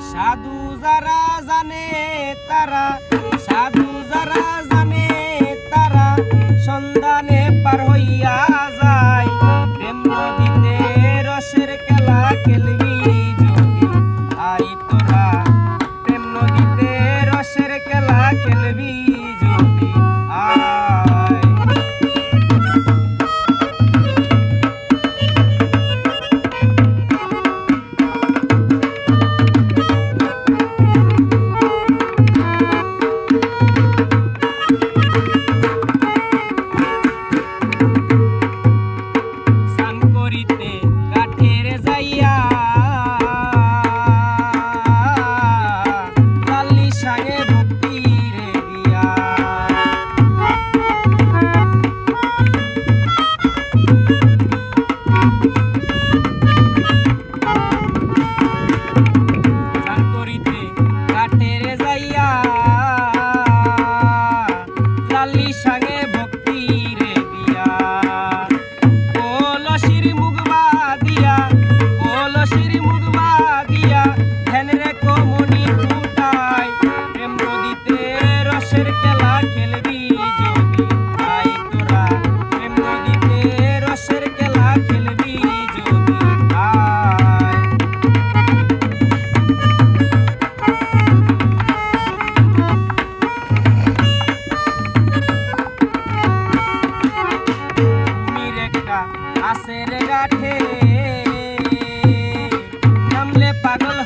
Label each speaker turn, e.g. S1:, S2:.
S1: সাধু যারা জানে তারা, সাধু যারা জানে তারা সন্ধানে পার হইয়া যায়। প্রেম নদীতে রসের খেলা খেলবি যদি আই তোরা, প্রেম নদীতে রসের খেলা খেলবি যদি আয়। কাঠের যাইয়া লালি সাগে ভক্তি রে দিয়া, চান করিতে কাঠের যাইয়া লালি সাগে ভক্তি রে দিয়া, কলসির মুগবা দিয়া, কলসির মুগবা দিয়া ধ্যান রেখো মনি ফুটায়। প্রেম নদীতে রসের খেলা খেলবি যদি আই তোরা, প্রেম নদীতে রসের খেলা খেলবি যদি আয়। কুমির একটা আছে রে গাঠে, নামলে পাগল